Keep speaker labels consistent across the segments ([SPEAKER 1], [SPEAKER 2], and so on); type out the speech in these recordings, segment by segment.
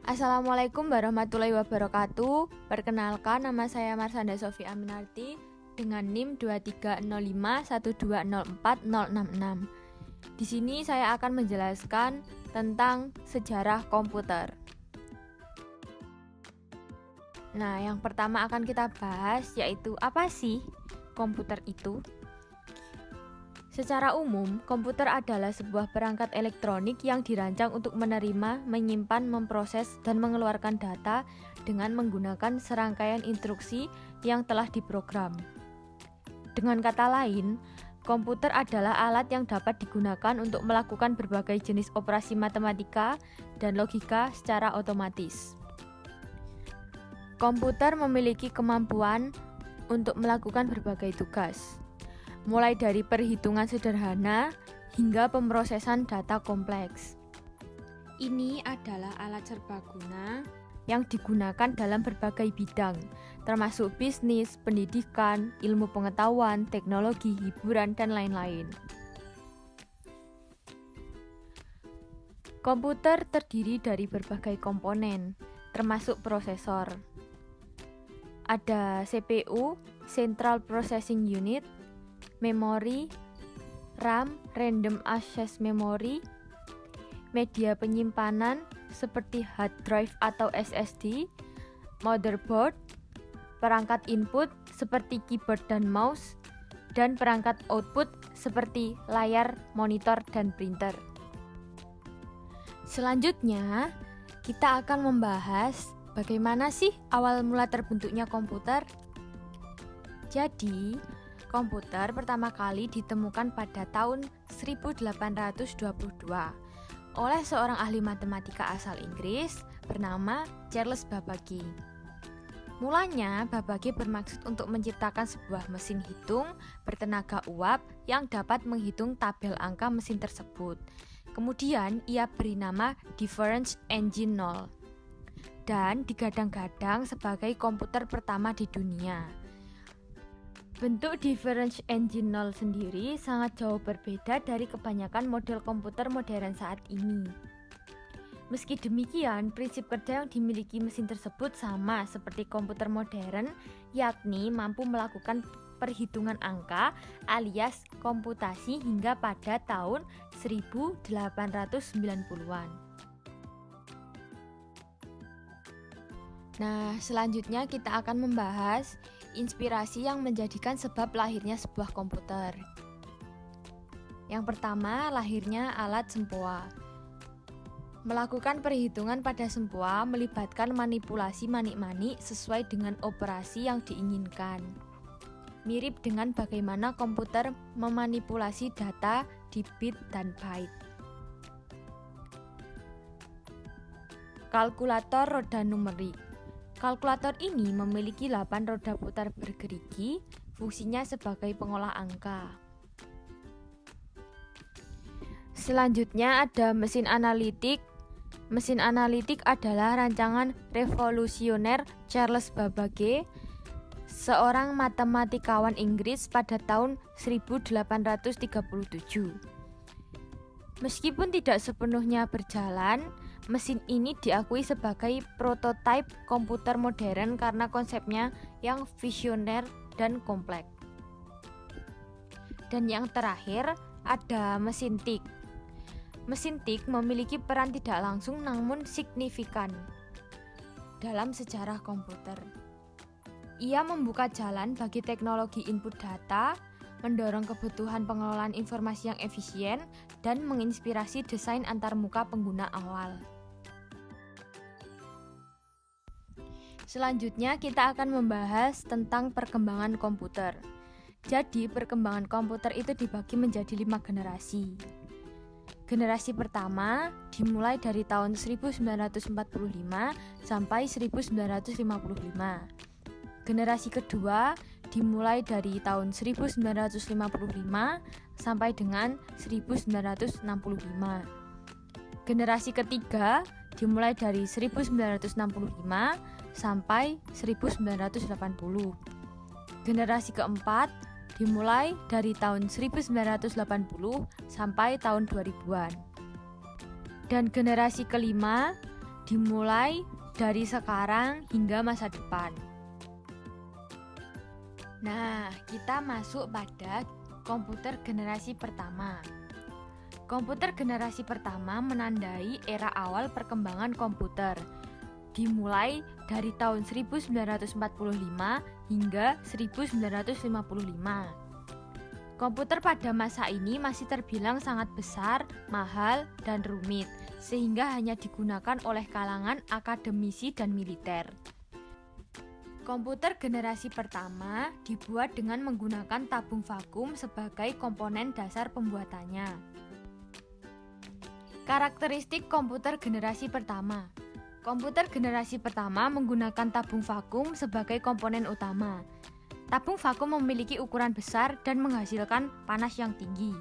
[SPEAKER 1] Assalamualaikum warahmatullahi wabarakatuh. Perkenalkan, nama saya Marsanda Sofi Aminarti dengan NIM 230512040066. Di sini saya akan menjelaskan tentang sejarah komputer. Nah, yang pertama akan kita bahas yaitu apa sih komputer itu? Secara umum, komputer adalah sebuah perangkat elektronik yang dirancang untuk menerima, menyimpan, memproses, dan mengeluarkan data dengan menggunakan serangkaian instruksi yang telah diprogram. Dengan kata lain, komputer adalah alat yang dapat digunakan untuk melakukan berbagai jenis operasi matematika dan logika secara otomatis. Komputer memiliki kemampuan untuk melakukan berbagai tugas, mulai dari perhitungan sederhana hingga pemrosesan data kompleks. Ini adalah alat serbaguna yang digunakan dalam berbagai bidang, termasuk bisnis, pendidikan, ilmu pengetahuan, teknologi, hiburan, dan lain-lain. Komputer terdiri dari berbagai komponen, termasuk prosesor. Ada CPU, Central Processing Unit, memori, RAM, Random Access Memory, media penyimpanan seperti hard drive atau SSD, motherboard, perangkat input seperti keyboard dan mouse, dan perangkat output seperti layar, monitor, dan printer. Selanjutnya, kita akan membahas bagaimana sih awal mula terbentuknya komputer. Jadi, komputer pertama kali ditemukan pada tahun 1822 oleh seorang ahli matematika asal Inggris bernama Charles Babbage. Mulanya, Babbage bermaksud untuk menciptakan sebuah mesin hitung bertenaga uap yang dapat menghitung tabel angka mesin tersebut. Kemudian, ia beri nama Difference Engine 0 dan digadang-gadang sebagai komputer pertama di dunia. Bentuk Difference Engine 0 sendiri sangat jauh berbeda dari kebanyakan model komputer modern saat ini. Meski demikian, prinsip kerja yang dimiliki mesin tersebut sama seperti komputer modern, yakni mampu melakukan perhitungan angka alias komputasi hingga pada tahun 1890-an. Nah, selanjutnya kita akan membahas inspirasi yang menjadikan sebab lahirnya sebuah komputer. Yang pertama, lahirnya alat sempoa. Melakukan perhitungan pada sempoa melibatkan manipulasi manik-manik sesuai dengan operasi yang diinginkan. Mirip dengan bagaimana komputer memanipulasi data di bit dan byte. Kalkulator roda numerik. Kalkulator ini memiliki 8 roda putar bergerigi, fungsinya sebagai pengolah angka. Selanjutnya ada mesin analitik. Mesin analitik adalah rancangan revolusioner Charles Babbage, seorang matematikawan Inggris pada tahun 1837. Meskipun tidak sepenuhnya berjalan, mesin ini diakui sebagai prototipe komputer modern karena konsepnya yang visioner dan kompleks. Dan yang terakhir ada mesin tik. Mesin tik memiliki peran tidak langsung namun signifikan dalam sejarah komputer. Ia membuka jalan bagi teknologi input data, mendorong kebutuhan pengelolaan informasi yang efisien, dan menginspirasi desain antarmuka pengguna awal. Selanjutnya kita akan membahas tentang perkembangan komputer. Jadi perkembangan komputer itu dibagi menjadi 5 generasi. Generasi pertama dimulai dari tahun 1945 sampai 1955. Generasi kedua dimulai dari tahun 1955 sampai dengan 1965. Generasi ketiga dimulai dari 1965 sampai 1980. Generasi keempat dimulai dari tahun 1980 sampai tahun 2000-an. Dan generasi kelima dimulai dari sekarang hingga masa depan. Nah, kita masuk pada komputer generasi pertama. Komputer generasi pertama menandai era awal perkembangan komputer, dimulai dari tahun 1945 hingga 1955. Komputer pada masa ini masih terbilang sangat besar, mahal, dan rumit, sehingga hanya digunakan oleh kalangan akademisi dan militer. Komputer generasi pertama dibuat dengan menggunakan tabung vakum sebagai komponen dasar pembuatannya. Karakteristik komputer generasi pertama. Komputer generasi pertama menggunakan tabung vakum sebagai komponen utama. Tabung vakum memiliki ukuran besar dan menghasilkan panas yang tinggi.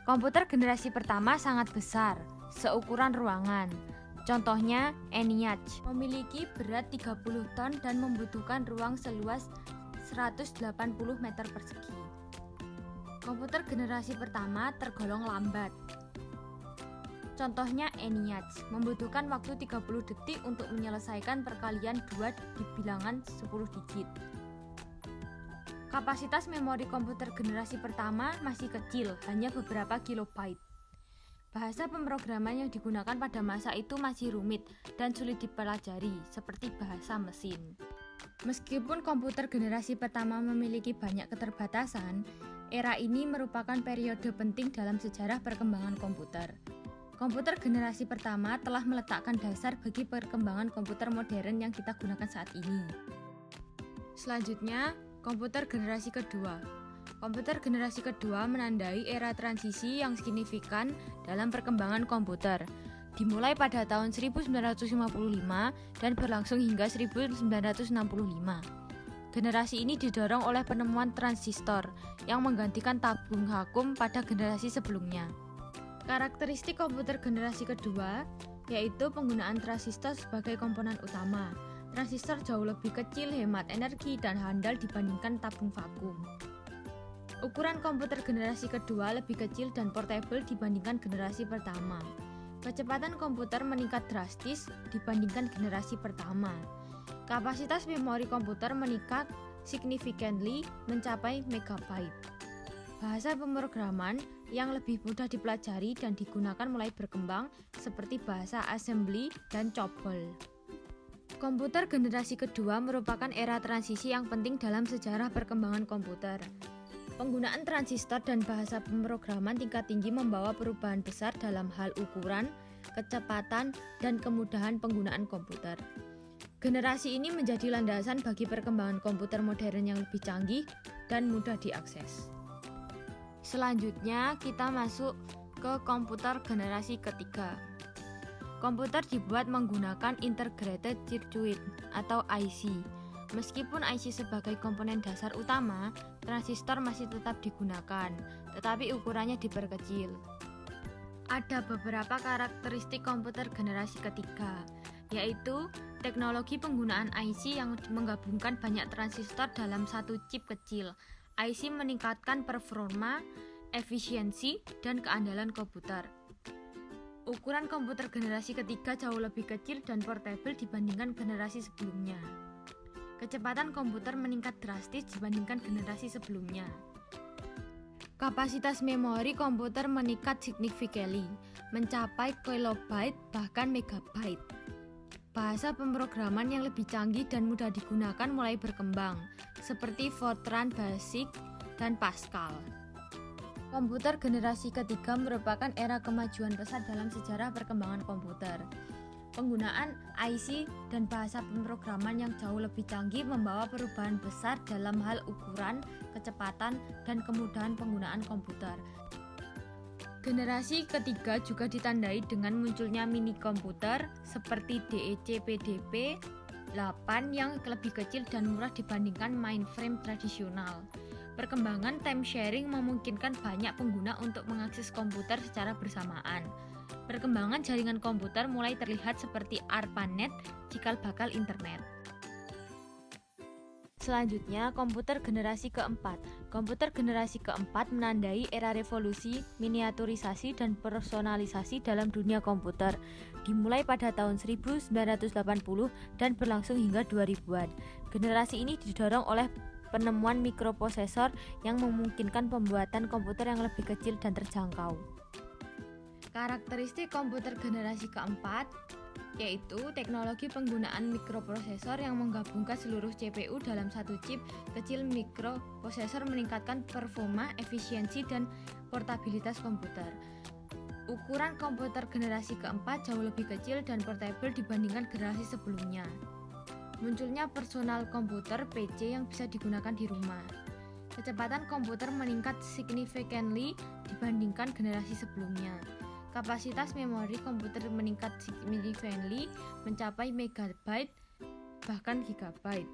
[SPEAKER 1] Komputer generasi pertama sangat besar, seukuran ruangan. Contohnya ENIAC, memiliki berat 30 ton dan membutuhkan ruang seluas 180 meter persegi. Komputer generasi pertama tergolong lambat. Contohnya ENIAC, membutuhkan waktu 30 detik untuk menyelesaikan perkalian 2 di bilangan 10 digit. Kapasitas memori komputer generasi pertama masih kecil, hanya beberapa kilobyte. Bahasa pemrograman yang digunakan pada masa itu masih rumit dan sulit dipelajari, seperti bahasa mesin. Meskipun komputer generasi pertama memiliki banyak keterbatasan, era ini merupakan periode penting dalam sejarah perkembangan komputer. Komputer generasi pertama telah meletakkan dasar bagi perkembangan komputer modern yang kita gunakan saat ini. Selanjutnya, komputer generasi kedua. Komputer generasi kedua menandai era transisi yang signifikan dalam perkembangan komputer, dimulai pada tahun 1955 dan berlangsung hingga 1965. Generasi ini didorong oleh penemuan transistor yang menggantikan tabung vakum pada generasi sebelumnya. Karakteristik komputer generasi kedua yaitu penggunaan transistor sebagai komponen utama. Transistor jauh lebih kecil, hemat energi, dan handal dibandingkan tabung vakum. Ukuran komputer generasi kedua lebih kecil dan portable dibandingkan generasi pertama. Kecepatan komputer meningkat drastis dibandingkan generasi pertama. Kapasitas memori komputer meningkat significantly mencapai megabyte. Bahasa pemrograman yang lebih mudah dipelajari dan digunakan mulai berkembang seperti bahasa assembly dan COBOL. Komputer generasi kedua merupakan era transisi yang penting dalam sejarah perkembangan komputer. Penggunaan transistor dan bahasa pemrograman tingkat tinggi membawa perubahan besar dalam hal ukuran, kecepatan, dan kemudahan penggunaan komputer. Generasi ini menjadi landasan bagi perkembangan komputer modern yang lebih canggih dan mudah diakses. Selanjutnya, kita masuk ke komputer generasi ketiga. Komputer dibuat menggunakan Integrated Circuit atau IC. Meskipun IC sebagai komponen dasar utama, transistor masih tetap digunakan, tetapi ukurannya diperkecil. Ada beberapa karakteristik komputer generasi ketiga, yaitu teknologi penggunaan IC yang menggabungkan banyak transistor dalam satu chip kecil. IC meningkatkan performa, efisiensi, dan keandalan komputer. Ukuran komputer generasi ketiga jauh lebih kecil dan portable dibandingkan generasi sebelumnya. Kecepatan komputer meningkat drastis dibandingkan generasi sebelumnya. Kapasitas memori komputer meningkat significantly, mencapai kilobyte bahkan megabyte. Bahasa pemrograman yang lebih canggih dan mudah digunakan mulai berkembang, seperti Fortran Basic dan Pascal. Komputer generasi ketiga merupakan era kemajuan pesat dalam sejarah perkembangan komputer. Penggunaan IC dan bahasa pemrograman yang jauh lebih canggih membawa perubahan besar dalam hal ukuran, kecepatan, dan kemudahan penggunaan komputer. Generasi ketiga juga ditandai dengan munculnya mini komputer seperti DEC PDP 8 yang lebih kecil dan murah dibandingkan mainframe tradisional. Perkembangan time sharing memungkinkan banyak pengguna untuk mengakses komputer secara bersamaan. Perkembangan jaringan komputer mulai terlihat seperti ARPANET, cikal bakal internet. Selanjutnya, komputer generasi keempat. Komputer generasi keempat menandai era revolusi, miniaturisasi, dan personalisasi dalam dunia komputer, dimulai pada tahun 1980 dan berlangsung hingga 2000-an. Generasi ini didorong oleh penemuan mikroprosesor yang memungkinkan pembuatan komputer yang lebih kecil dan terjangkau. Karakteristik komputer generasi keempat yaitu teknologi penggunaan mikroprosesor yang menggabungkan seluruh CPU dalam satu chip kecil. Mikroprosesor meningkatkan performa, efisiensi, dan portabilitas komputer. Ukuran komputer generasi keempat jauh lebih kecil dan portable dibandingkan generasi sebelumnya. Munculnya personal komputer (PC) yang bisa digunakan di rumah. Kecepatan komputer meningkat significantly dibandingkan generasi sebelumnya. Kapasitas memori komputer meningkat significantly mencapai megabyte bahkan gigabyte.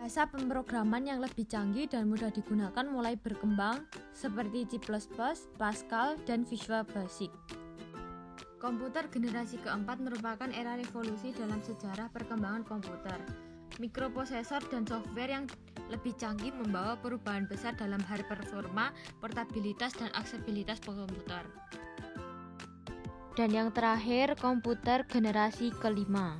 [SPEAKER 1] Bahasa pemrograman yang lebih canggih dan mudah digunakan mulai berkembang seperti C++, Pascal, dan Visual Basic. Komputer generasi keempat merupakan era revolusi dalam sejarah perkembangan komputer. Mikroprosesor dan software yang lebih canggih membawa perubahan besar dalam hal performa, portabilitas, dan aksesibilitas komputer. Dan yang terakhir, komputer generasi kelima.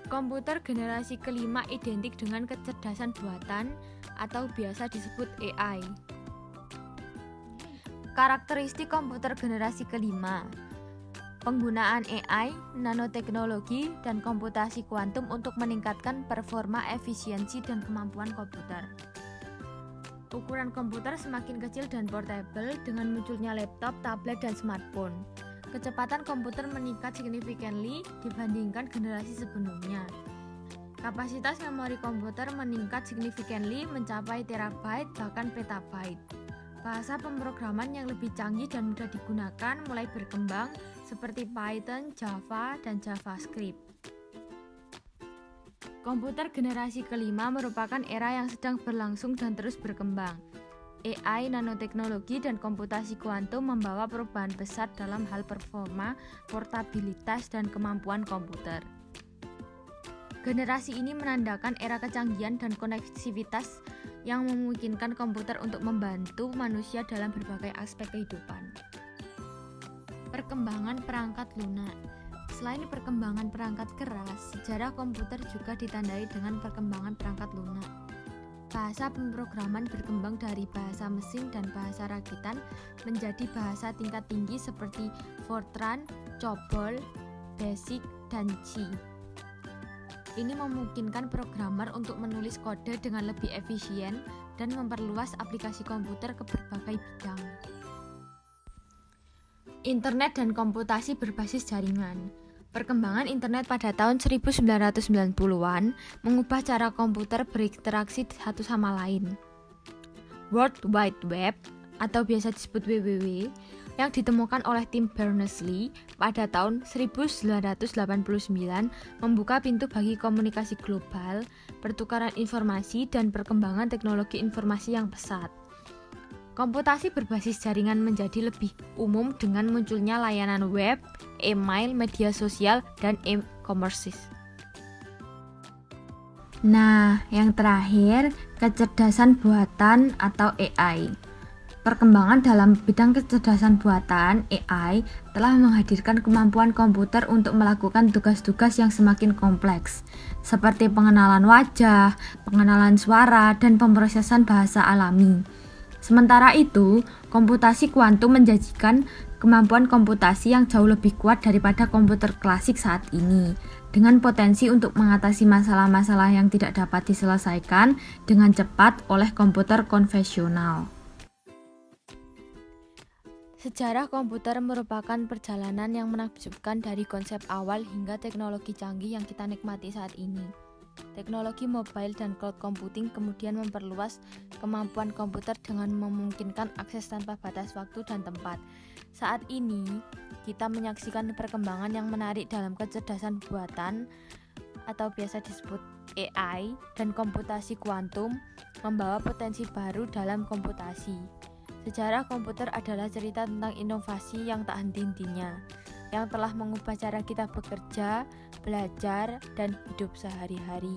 [SPEAKER 1] Komputer generasi kelima identik dengan kecerdasan buatan atau biasa disebut AI. Karakteristik komputer generasi kelima: penggunaan AI, nanoteknologi, dan komputasi kuantum untuk meningkatkan performa, efisiensi, dan kemampuan komputer. Ukuran komputer semakin kecil dan portable dengan munculnya laptop, tablet, dan smartphone. Kecepatan komputer meningkat significantly dibandingkan generasi sebelumnya. Kapasitas memori komputer meningkat significantly mencapai terabyte bahkan petabyte. Bahasa pemrograman yang lebih canggih dan mudah digunakan mulai berkembang seperti Python, Java, dan JavaScript. Komputer generasi kelima merupakan era yang sedang berlangsung dan terus berkembang. AI, nanoteknologi, dan komputasi kuantum membawa perubahan besar dalam hal performa, portabilitas, dan kemampuan komputer. Generasi ini menandakan era kecanggihan dan koneksivitas yang memungkinkan komputer untuk membantu manusia dalam berbagai aspek kehidupan. Perkembangan perangkat lunak. Selain perkembangan perangkat keras, sejarah komputer juga ditandai dengan perkembangan perangkat lunak. Bahasa pemrograman berkembang dari bahasa mesin dan bahasa rakitan menjadi bahasa tingkat tinggi seperti Fortran, COBOL, BASIC, dan C. Ini memungkinkan programmer untuk menulis kode dengan lebih efisien dan memperluas aplikasi komputer ke berbagai bidang. Internet dan komputasi berbasis jaringan. Perkembangan internet pada tahun 1990-an mengubah cara komputer berinteraksi satu sama lain. World Wide Web atau biasa disebut WWW yang ditemukan oleh Tim Berners-Lee pada tahun 1989 membuka pintu bagi komunikasi global, pertukaran informasi, dan perkembangan teknologi informasi yang pesat. Komputasi berbasis jaringan menjadi lebih umum dengan munculnya layanan web, email, media sosial, dan e-commerce. Nah, yang terakhir, kecerdasan buatan atau AI. Perkembangan dalam bidang kecerdasan buatan (AI) telah menghadirkan kemampuan komputer untuk melakukan tugas-tugas yang semakin kompleks, seperti pengenalan wajah, pengenalan suara, dan pemrosesan bahasa alami. Sementara itu, komputasi kuantum menjanjikan kemampuan komputasi yang jauh lebih kuat daripada komputer klasik saat ini, dengan potensi untuk mengatasi masalah-masalah yang tidak dapat diselesaikan dengan cepat oleh komputer konvensional. Sejarah komputer merupakan perjalanan yang menakjubkan dari konsep awal hingga teknologi canggih yang kita nikmati saat ini. Teknologi mobile dan cloud computing kemudian memperluas kemampuan komputer dengan memungkinkan akses tanpa batas waktu dan tempat. Saat ini, kita menyaksikan perkembangan yang menarik dalam kecerdasan buatan atau biasa disebut AI dan komputasi kuantum membawa potensi baru dalam komputasi. Sejarah komputer adalah cerita tentang inovasi yang tak henti-hentinya, yang telah mengubah cara kita bekerja, belajar, dan hidup sehari-hari.